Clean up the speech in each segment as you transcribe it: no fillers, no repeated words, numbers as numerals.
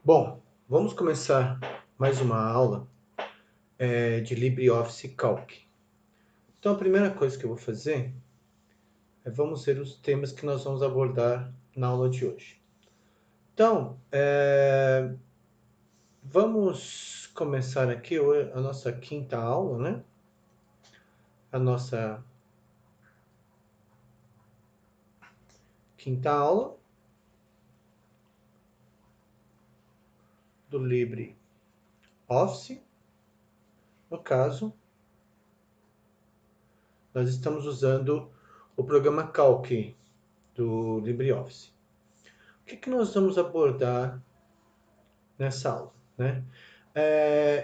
Bom, vamos começar mais uma aula de LibreOffice Calc. Então, a primeira coisa que eu vou fazer é vamos ver os temas que nós vamos abordar na aula de hoje. Então, vamos começar aqui a nossa quinta aula, né? A nossa quinta aula do LibreOffice. No caso, nós estamos usando o programa Calc do LibreOffice. O que nós vamos abordar nessa aula, né?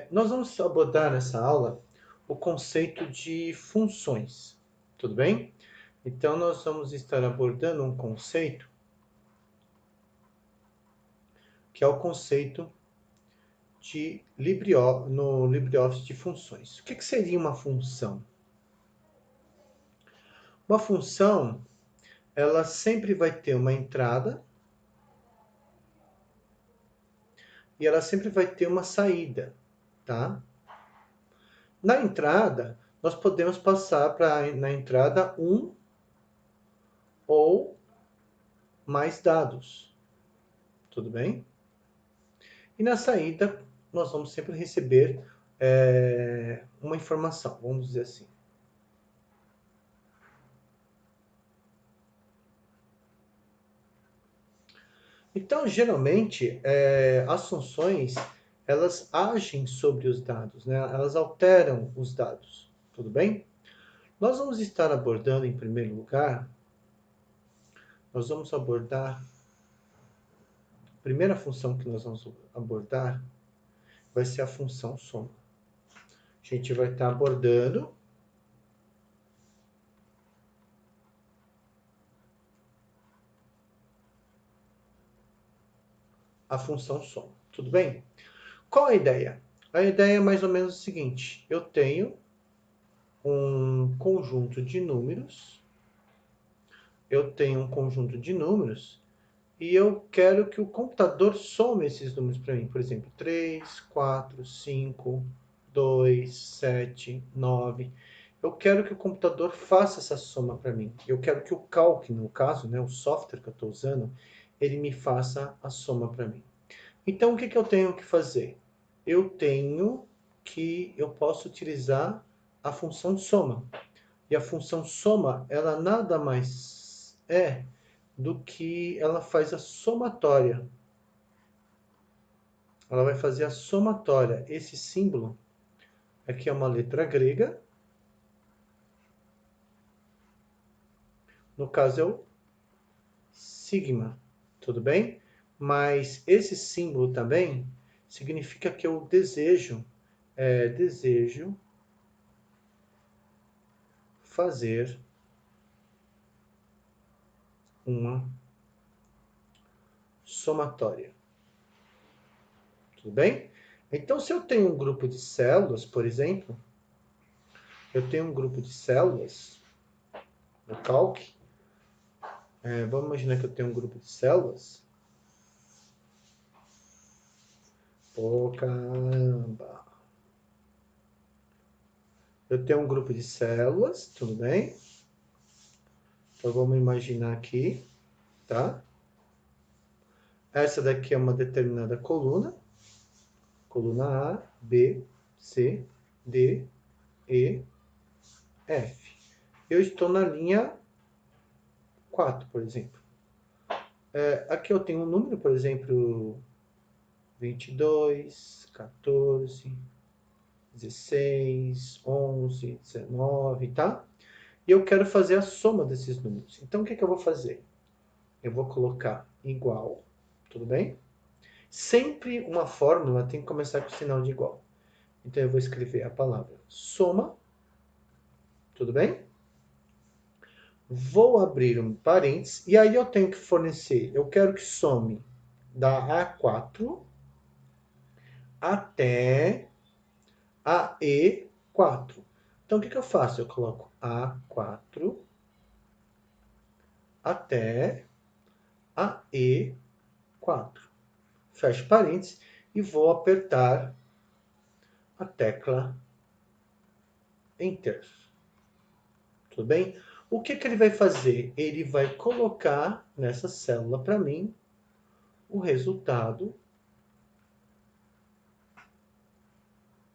Nós vamos abordar nessa aula o conceito de funções, tudo bem? Então, nós vamos estar abordando um conceito que é o conceito de no LibreOffice de funções. O que seria uma função? Uma função, ela sempre vai ter uma entrada e ela sempre vai ter uma saída, tá? Na entrada, nós podemos passar na entrada um ou mais dados, tudo bem? E na saída, nós vamos sempre receber uma informação, vamos dizer assim. Então, geralmente, as funções, elas agem sobre os dados, né? Elas alteram os dados, tudo bem? Nós vamos estar abordando, em primeiro lugar, nós vamos abordar, a primeira função que nós vamos abordar vai ser a função soma. A gente vai estar abordando a função soma, tudo bem? Qual a ideia? A ideia é mais ou menos o seguinte: eu tenho um conjunto de números, e eu quero que o computador some esses números para mim. Por exemplo, 3, 4, 5, 2, 7, 9. Eu quero que o computador faça essa soma para mim. Eu quero que o Calc, no caso, né, o software que eu estou usando, ele me faça a soma para mim. Então, o que eu tenho que fazer? Eu posso utilizar a função soma. E a função soma, ela nada mais é do que ela faz a somatória. Ela vai fazer a somatória. Esse símbolo aqui é uma letra grega. No caso é o sigma, tudo bem? Mas esse símbolo também significa que eu desejo fazer uma somatória. Tudo bem? Então, se eu tenho um grupo de células, por exemplo, eu tenho um grupo de células no Calc. Vamos imaginar que eu tenho um grupo de células. Pô, caramba! Eu tenho um grupo de células, tudo bem? Então, vamos imaginar aqui, tá? Essa daqui é uma determinada coluna. Coluna A, B, C, D, E, F. Eu estou na linha 4, por exemplo. Aqui eu tenho um número, por exemplo, 22, 14, 16, 11, 19, tá? E eu quero fazer a soma desses números. Então, o que eu vou fazer? Eu vou colocar igual, tudo bem? Sempre uma fórmula tem que começar com o sinal de igual. Então, eu vou escrever a palavra soma, tudo bem? Vou abrir um parênteses, e aí eu tenho que fornecer, eu quero que some da A4 até a E4. Então, o que eu faço? Eu coloco A4 até a E4. fecho parênteses e vou apertar a tecla Enter. Tudo bem? O que ele vai fazer? Ele vai colocar nessa célula para mim o resultado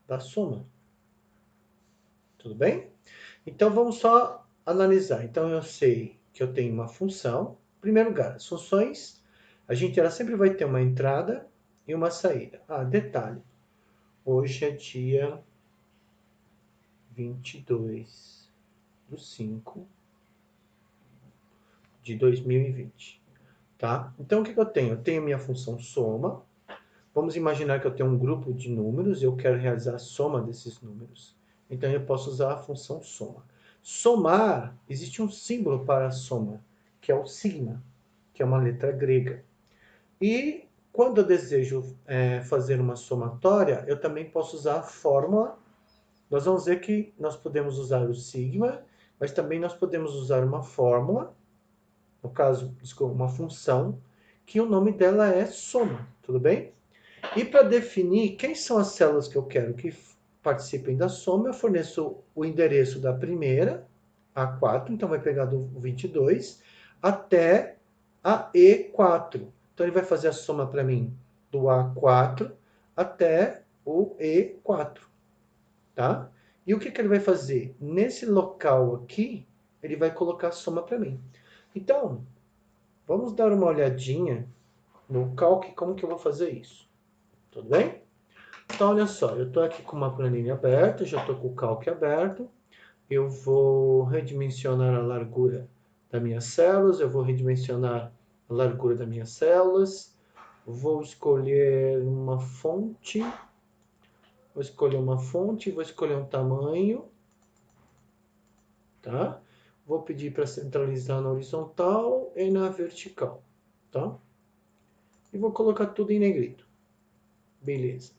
da soma. Tudo bem? Então vamos só analisar. Então eu sei que eu tenho uma função. Em primeiro lugar, as funções, ela sempre vai ter uma entrada e uma saída. Ah, detalhe. Hoje é dia 22/5/2020, tá? Então, o que eu tenho? Eu tenho a minha função soma. Vamos imaginar que eu tenho um grupo de números e eu quero realizar a soma desses números. Então, eu posso usar a função soma. Somar, existe um símbolo para a soma, que é o sigma, que é uma letra grega. E quando eu desejo fazer uma somatória, eu também posso usar a fórmula. Nós vamos ver que nós podemos usar o sigma, mas também nós podemos usar uma fórmula, no caso, uma função, que o nome dela é soma, tudo bem? E para definir quem são as células que eu quero que participem da soma, eu forneço o endereço da primeira, A4, então vai pegar do 22, até a E4. Então ele vai fazer a soma para mim do A4 até o E4, tá? E o que ele vai fazer? Nesse local aqui, ele vai colocar a soma para mim. Então, vamos dar uma olhadinha no calque, como que eu vou fazer isso. Tudo bem? Então, olha só, eu estou aqui com uma planilha aberta, já estou com o calque aberto. Eu vou redimensionar a largura das minhas células, eu vou redimensionar a largura das minhas células. Vou escolher uma fonte. Vou escolher uma fonte, vou escolher um tamanho. Tá? Vou pedir para centralizar na horizontal e na vertical. Tá? E vou colocar tudo em negrito. Beleza.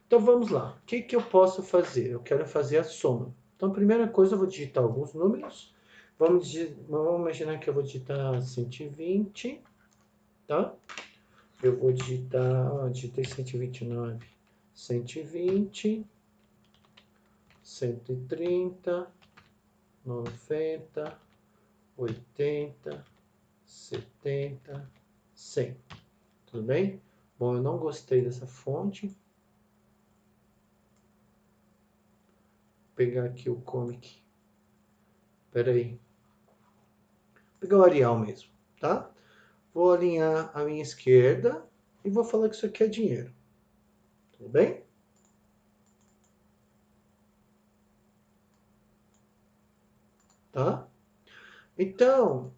Então vamos lá. O que eu posso fazer? Eu quero fazer a soma. Então, a primeira coisa, eu vou digitar alguns números. Vamos imaginar que eu vou digitar 120, tá? Eu vou digitar, digitei 129, 120, 130, 90, 80, 70, 100. Tudo bem? Bom, eu não gostei dessa fonte. Pegar aqui o Comic. Espera aí. Vou pegar o Arial mesmo, tá? Vou alinhar a minha esquerda e vou falar que isso aqui é dinheiro. Tudo bem? Tá? Então,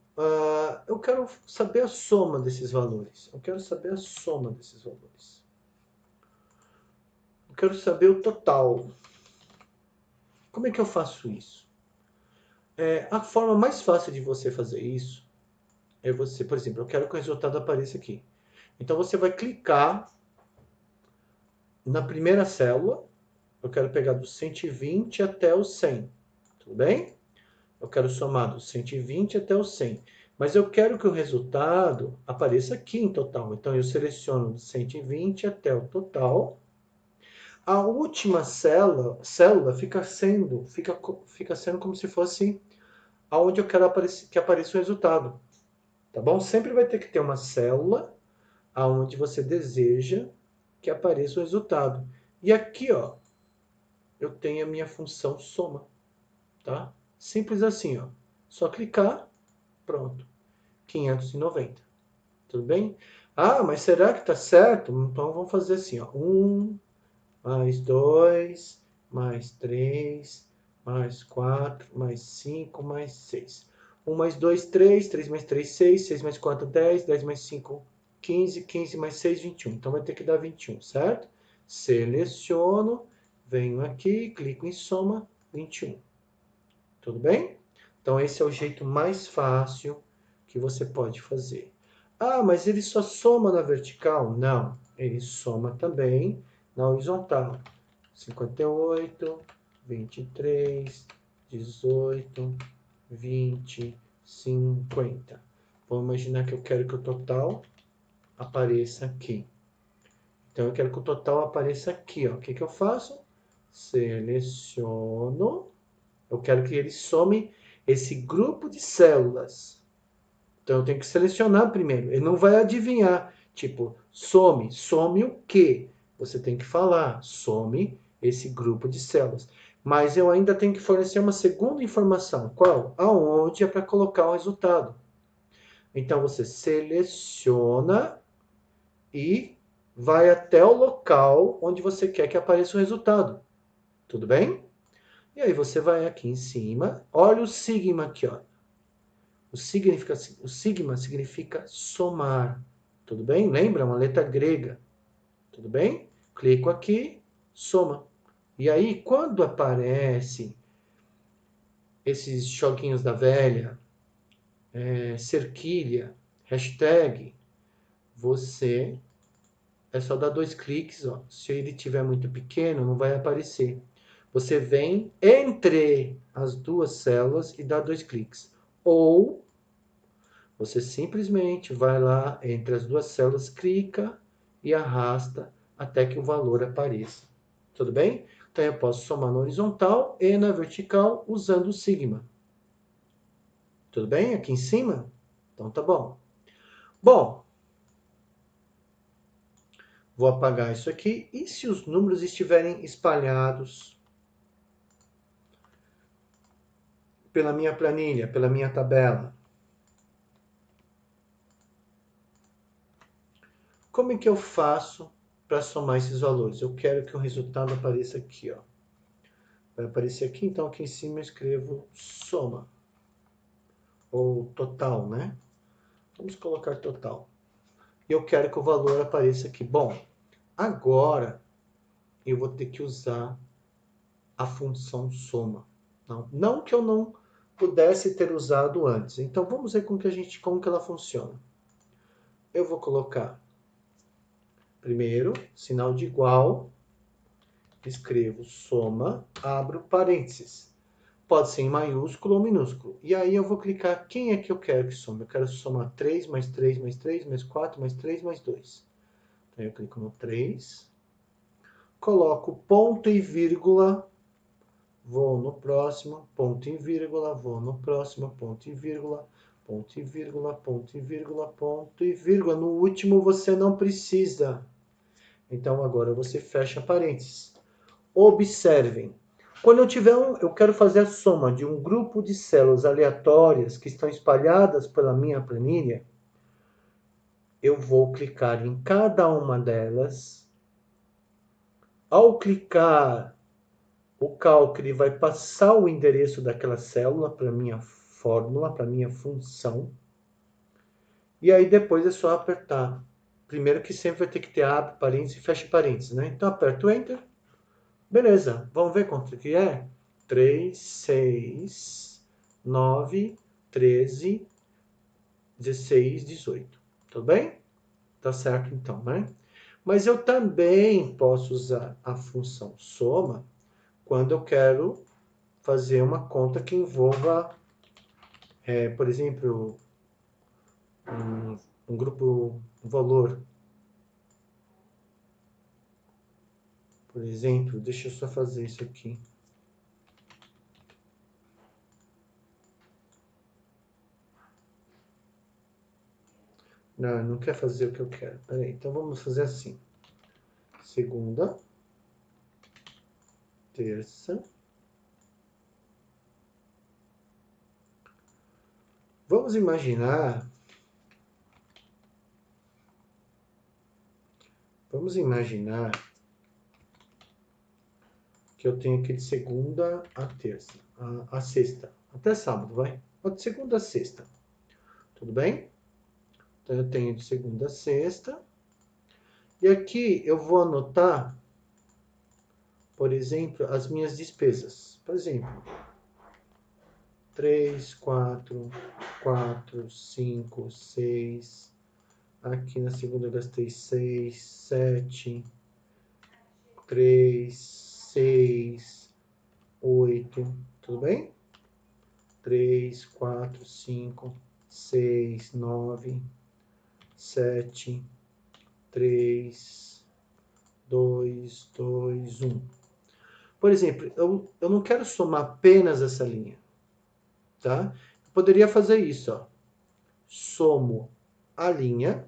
eu quero saber a soma desses valores. Eu quero saber a soma desses valores. Eu quero saber o total. Como é que eu faço isso? A forma mais fácil de você fazer isso é você, por exemplo, eu quero que o resultado apareça aqui. Então você vai clicar na primeira célula. Eu quero pegar do 120 até o 100. Tudo bem? Eu quero somar do 120 até o 100. Mas eu quero que o resultado apareça aqui em total. Então eu seleciono do 120 até o total. A última célula fica sendo como se fosse aonde eu quero que apareça o resultado. Tá bom? Sempre vai ter que ter uma célula aonde você deseja que apareça o resultado. E aqui, ó, eu tenho a minha função soma, tá? Simples assim, ó. Só clicar, pronto. 590. Tudo bem? Ah, mas será que tá certo? Então vamos fazer assim, ó. 1 mais 2 mais 3 mais 4 mais 5 mais 6. 1 mais 2, 3. 3 mais 3, 6. 6 mais 4, 10. 10 mais 5, 15. 15 mais 6, 21. Então vai ter que dar 21, certo? Seleciono, venho aqui, clico em soma, 21. Tudo bem? Então esse é o jeito mais fácil que você pode fazer. Ah, mas ele só soma na vertical? Não, ele soma também na horizontal. 58, 23, 18, 20, 50. Vamos imaginar que eu quero que o total apareça aqui. Então, eu quero que o total apareça aqui, ó. O que que eu faço? Seleciono. Eu quero que ele some esse grupo de células. Então, eu tenho que selecionar primeiro. Ele não vai adivinhar. Tipo, some. Some o quê? Você tem que falar. Some esse grupo de células. Mas eu ainda tenho que fornecer uma segunda informação. Qual? Aonde é para colocar o resultado. Então, você seleciona e vai até o local onde você quer que apareça o resultado. Tudo bem? E aí você vai aqui em cima. Olha o sigma aqui, ó. O sigma significa somar. Tudo bem? Lembra? Uma letra grega. Tudo bem? Clico aqui, soma. E aí, quando aparece esses joguinhos da velha, cerquilha, hashtag, você é só dar 2 cliques, ó. Se ele tiver muito pequeno, não vai aparecer. Você vem entre as duas células e dá 2 cliques. Ou você simplesmente vai lá entre as duas células, clica e arrasta até que o valor apareça. Tudo bem? Então eu posso somar na horizontal e na vertical usando o sigma. Tudo bem? Aqui em cima? Então tá bom. Bom, vou apagar isso aqui. E se os números estiverem espalhados pela minha planilha, pela minha tabela? Como é que eu faço para somar esses valores? Eu quero que o resultado apareça aqui, ó. Vai aparecer aqui, então aqui em cima eu escrevo soma. Ou total, né? Vamos colocar total. E eu quero que o valor apareça aqui. Bom, agora eu vou ter que usar a função soma. Não que eu não pudesse ter usado antes. Então vamos ver como que ela funciona. Eu vou colocar primeiro sinal de igual, escrevo soma, abro parênteses. Pode ser em maiúsculo ou minúsculo. E aí eu vou clicar quem é que eu quero que some. Eu quero somar 3 mais 3 mais 3 mais 4 mais 3 mais 2. Então eu clico no 3, coloco ponto e vírgula, vou no próximo, ponto e vírgula, vou no próximo, ponto e vírgula, ponto e vírgula, ponto e vírgula, ponto e vírgula. No último você não precisa. Então agora você fecha parênteses. Observem. Quando eu quero fazer a soma de um grupo de células aleatórias que estão espalhadas pela minha planilha, eu vou clicar em cada uma delas. Ao clicar, o cálculo vai passar o endereço daquela célula para minha fórmula, para minha função. E aí depois é só apertar. Primeiro que sempre vai ter que ter abre parênteses e fecha parênteses, né? Então aperto Enter. Beleza, vamos ver quanto que é? 3, 6, 9, 13, 16, 18. Tudo bem? Tá certo então, né? Mas eu também posso usar a função soma quando eu quero fazer uma conta que envolva, por exemplo, um grupo, um valor. Por exemplo, deixa eu só fazer isso aqui. Não quer fazer o que eu quero. Peraí, então vamos fazer assim. Segunda, terça. Vamos imaginar que eu tenho aqui de segunda a terça, a sexta, até sábado, vai? De segunda a sexta, tudo bem? Então eu tenho de segunda a sexta, e aqui eu vou anotar, por exemplo, as minhas despesas. Por exemplo, 3, 4, 5, 6. Aqui na segunda eu gastei 6, 7, 3, 6, 8, tudo bem? 3, 4, 5, 6, 9, 7, 3, 3, 2, 1. Por exemplo, eu não quero somar apenas essa linha, tá? Eu poderia fazer isso, ó. Somo a linha,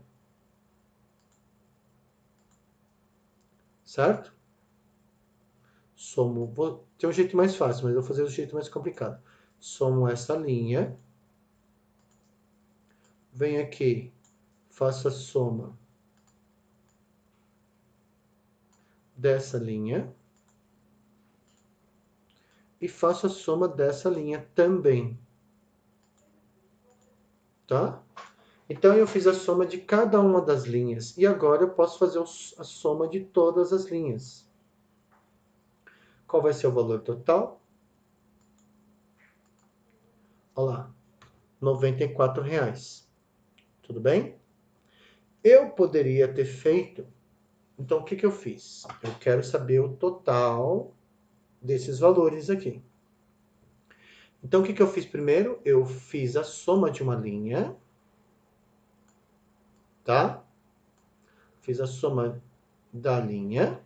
certo? Tem um jeito mais fácil, mas eu vou fazer do jeito mais complicado. Somo essa linha, venho aqui, faço a soma dessa linha e faço a soma dessa linha também, tá? Então, eu fiz a soma de cada uma das linhas. E agora eu posso fazer a soma de todas as linhas. Qual vai ser o valor total? Olha lá, R$ 94,00. Tudo bem? Eu poderia ter feito... Então, o que eu fiz? Eu quero saber o total desses valores aqui. Então, o que eu fiz primeiro? Eu fiz a soma de uma linha, tá? Fiz a soma da linha.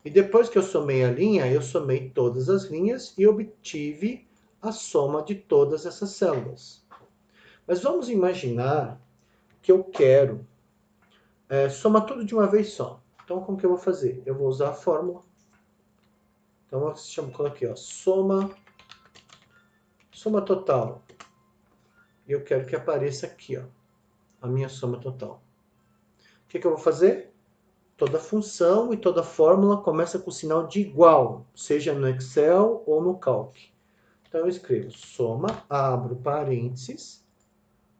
E depois que eu somei a linha, eu somei todas as linhas e obtive a soma de todas essas células. Mas vamos imaginar que eu quero somar tudo de uma vez só. Então, como que eu vou fazer? Eu vou usar a fórmula. Então, eu coloquei, ó, soma total. E eu quero que apareça aqui, ó, a minha soma total. O que eu vou fazer? Toda função e toda fórmula começa com sinal de igual, seja no Excel ou no Calc. Então, eu escrevo soma, abro parênteses,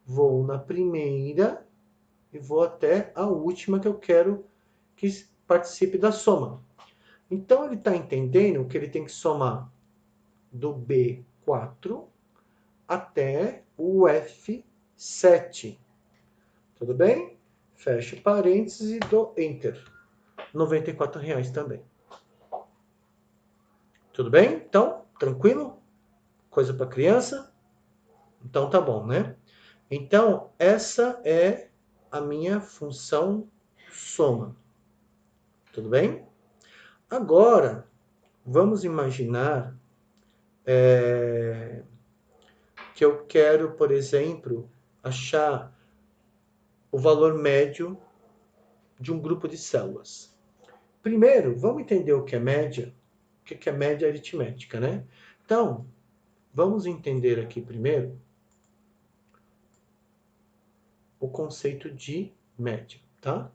vou na primeira e vou até a última que eu quero que participe da soma. Então, ele está entendendo que ele tem que somar do B4 até o F7. Tudo bem? Fecho parênteses e dou Enter. R$ 94,00 também. Tudo bem? Então, tranquilo? Coisa para criança? Então tá bom, né? Então, essa é a minha função soma. Tudo bem? Agora, vamos imaginar que eu quero, por exemplo, achar o valor médio de um grupo de células. Primeiro, vamos entender o que é média? O que é média aritmética, né? Então, vamos entender aqui primeiro o conceito de média, tá?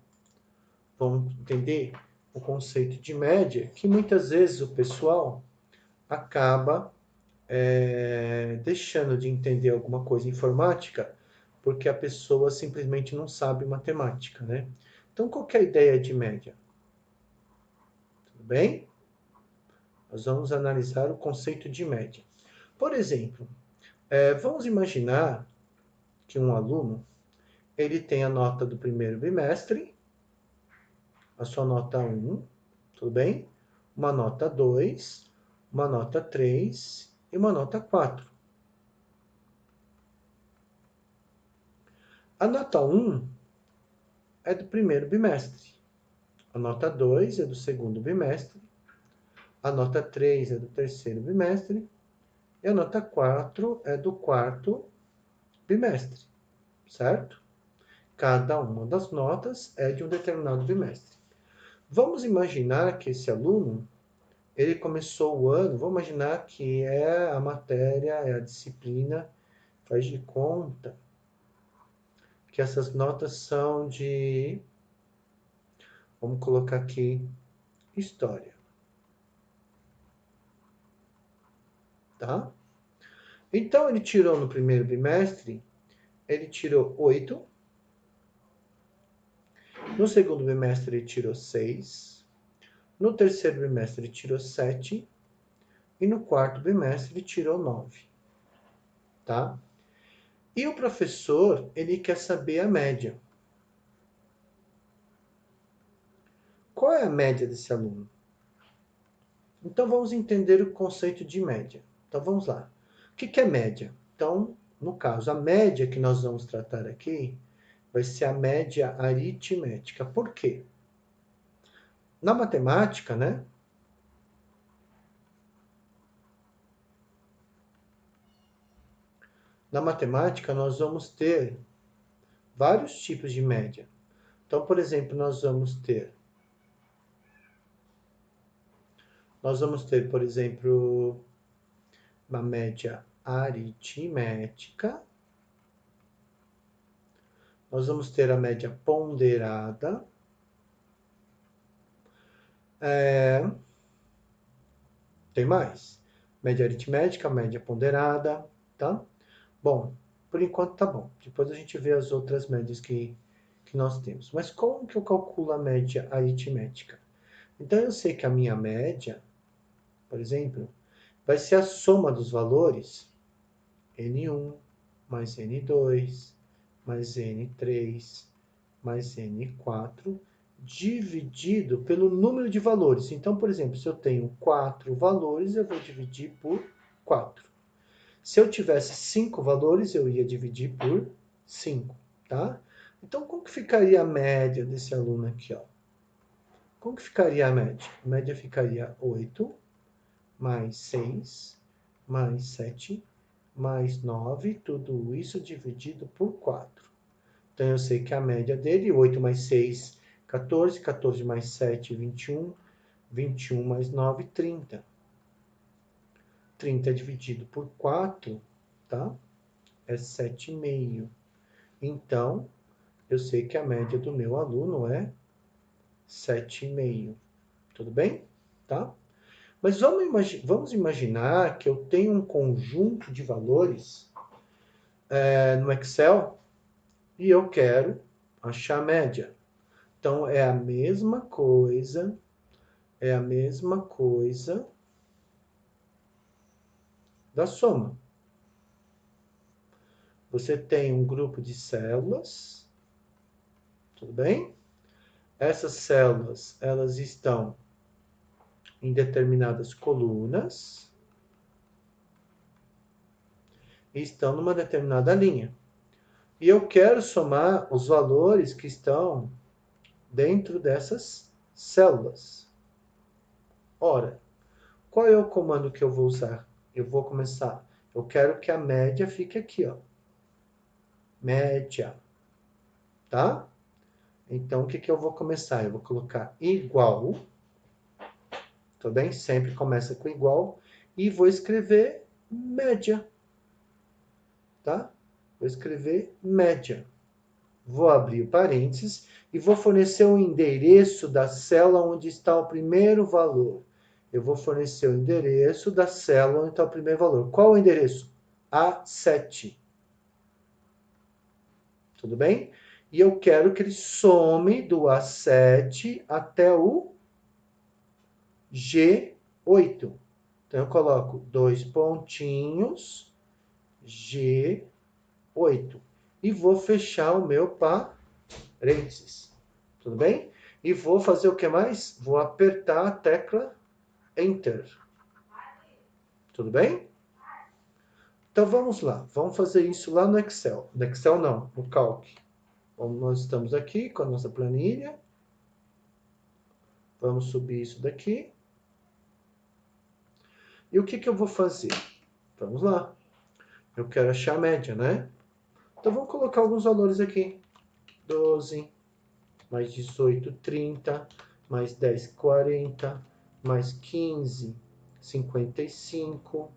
Vamos entender o conceito de média, que muitas vezes o pessoal acaba deixando de entender alguma coisa informática porque a pessoa simplesmente não sabe matemática, né? Então, qual que é a ideia de média? Tudo bem? Nós vamos analisar o conceito de média. Por exemplo, vamos imaginar que um aluno ele tem a nota do primeiro bimestre, a sua nota 1, tudo bem? Uma nota 2, uma nota 3 e uma nota 4. A nota 1 é do primeiro bimestre. A nota 2 é do segundo bimestre. A nota 3 é do terceiro bimestre. E a nota 4 é do quarto bimestre, certo? Cada uma das notas é de um determinado bimestre. Vamos imaginar que esse aluno, ele começou o ano, vamos imaginar que é a matéria, é a disciplina, faz de conta que essas notas são de, vamos colocar aqui, história. Tá? Então, ele tirou no primeiro bimestre, ele tirou 8. No segundo bimestre, ele tirou 6. No terceiro bimestre, ele tirou 7. E no quarto bimestre, ele tirou 9. Tá? E o professor, ele quer saber a média. Qual é a média desse aluno? Então, vamos entender o conceito de média. Então, vamos lá. O que é média? Então, no caso, a média que nós vamos tratar aqui vai ser a média aritmética. Por quê? Na matemática, né? Na matemática, nós vamos ter vários tipos de média. Então, por exemplo, nós vamos ter, por exemplo, uma média aritmética. Nós vamos ter a média ponderada. Tem mais? Média aritmética, média ponderada, tá? Bom, por enquanto tá bom. Depois a gente vê as outras médias que nós temos. Mas como que eu calculo a média aritmética? Então, eu sei que a minha média, por exemplo, vai ser a soma dos valores N1 mais N2 mais N3 mais N4 dividido pelo número de valores. Então, por exemplo, se eu tenho 4 valores, eu vou dividir por 4. Se eu tivesse 5 valores, eu ia dividir por 5, tá? Então, como que ficaria a média desse aluno aqui, ó? Como que ficaria a média? A média ficaria 8 mais 6 mais 7 mais 9, tudo isso dividido por 4. Então, eu sei que a média dele, 8 mais 6, 14, 14 mais 7, 21, 21 mais 9, 30. 30 dividido por 4, tá? É 7,5. Então, eu sei que a média do meu aluno é 7,5. Tudo bem? Tá? Mas vamos imaginar que eu tenho um conjunto de valores no Excel e eu quero achar a média. Então, é a mesma coisa da soma. Você tem um grupo de células, tudo bem? Essas células, elas estão em determinadas colunas e estão numa determinada linha. E eu quero somar os valores que estão dentro dessas células. Ora, qual é o comando que eu vou usar? Eu vou começar. Eu quero que a média fique aqui, ó. Média. Tá? Então, o que eu vou começar? Eu vou colocar igual. Tudo bem? Sempre começa com igual. E vou escrever média. Tá? Vou escrever média. Vou abrir parênteses e vou fornecer o endereço da célula onde está o primeiro valor. Eu vou fornecer o endereço da célula onde está o primeiro valor. Qual é o endereço? A7. Tudo bem? E eu quero que ele some do A7 até o G8. Então, eu coloco 2 pontinhos, G8. E vou fechar o meu parênteses. Tudo bem? E vou fazer o que mais? Vou apertar a tecla Enter. Tudo bem? Então, vamos lá. Vamos fazer isso lá no Excel. No Excel não, no Calc. Bom, nós estamos aqui com a nossa planilha. Vamos subir isso daqui. E o que eu vou fazer? Vamos lá. Eu quero achar a média, né? Então, vamos colocar alguns valores aqui. 12, mais 18, 30, mais 10, 40, mais 15, 55,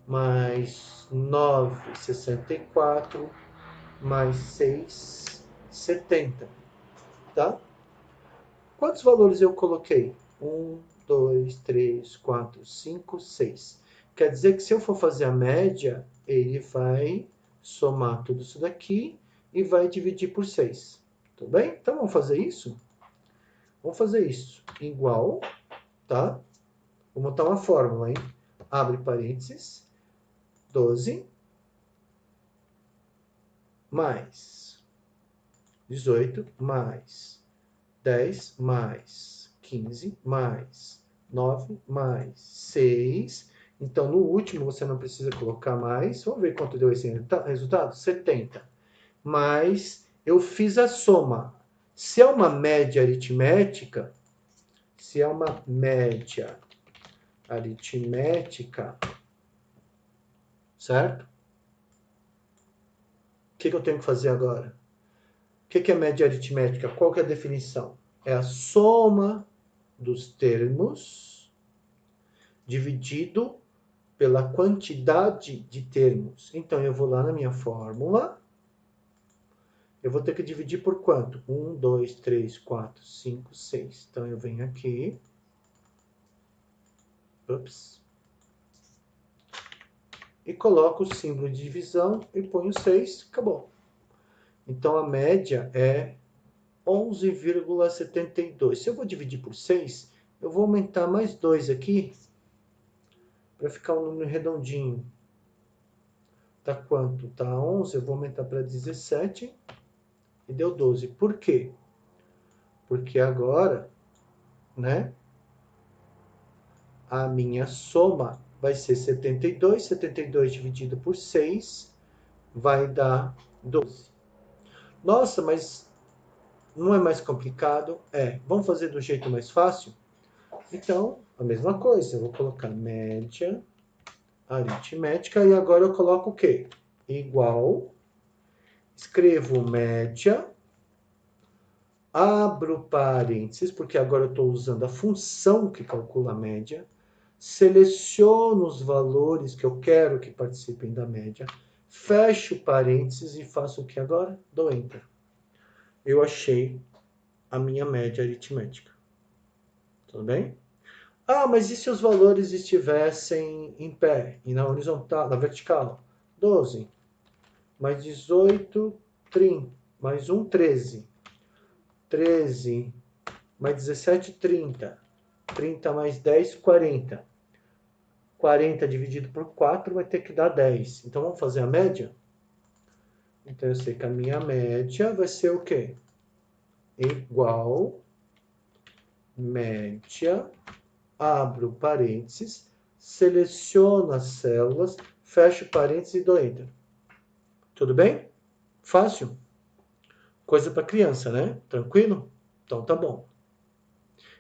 mais 9, 64, mais 6, 70. Tá? Quantos valores eu coloquei? 1, 2, 3, 4, 5, 6. Quer dizer que se eu for fazer a média, ele vai somar tudo isso daqui e vai dividir por 6. Tudo bem? Então, vamos fazer isso? Vamos fazer isso. Igual, tá? Vou montar uma fórmula, hein? Abre parênteses. 12 mais 18 mais 10 mais 15 mais 9 mais 6. Então, no último, você não precisa colocar mais. Vamos ver quanto deu esse resultado? 70. Mas eu fiz a soma. Se é uma média aritmética, Se é uma média aritmética, certo? O que eu tenho que fazer agora? O que é média aritmética? Qual que é a definição? É a soma dos termos dividido pela quantidade de termos. Então, eu vou lá na minha fórmula. Eu vou ter que dividir por quanto? 1, 2, 3, 4, 5, 6. Então, eu venho aqui. Ups. E coloco o símbolo de divisão e ponho 6. Acabou. Então, a média é 11,72. Se eu vou dividir por 6, eu vou aumentar mais 2 aqui, para ficar um número redondinho. Tá quanto? Tá 11, eu vou aumentar para 17 e deu 12. Por quê? Porque agora, né, a minha soma vai ser 72. 72 dividido por 6 vai dar 12. Nossa, mas não é mais complicado? É. Vamos fazer do jeito mais fácil? Então, a mesma coisa. Eu vou colocar média aritmética e agora eu coloco o quê? Igual. Escrevo média. Abro parênteses, porque agora eu estou usando a função que calcula a média. Seleciono os valores que eu quero que participem da média. Fecho parênteses e faço o que agora? Dou Enter. Eu achei a minha média aritmética. Tudo bem? Ah, mas e se os valores estivessem em pé e na horizontal, na vertical? 12, mais 18, 30, mais 1, 13. 13, mais 17, 30. 30 mais 10, 40. 40 dividido por 4 vai ter que dar 10. Então, vamos fazer a média? Então, eu sei que a minha média vai ser o quê? Igual média, abro parênteses, seleciono as células, fecho parênteses e dou Enter. Tudo bem? Fácil? Coisa para criança, né? Tranquilo? Então, tá bom.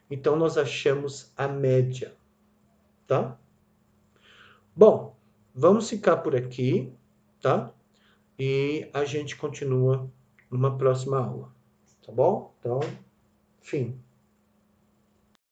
Então, nós achamos a média, tá? Bom, vamos ficar por aqui, tá? E a gente continua numa próxima aula, tá bom? Então, fim.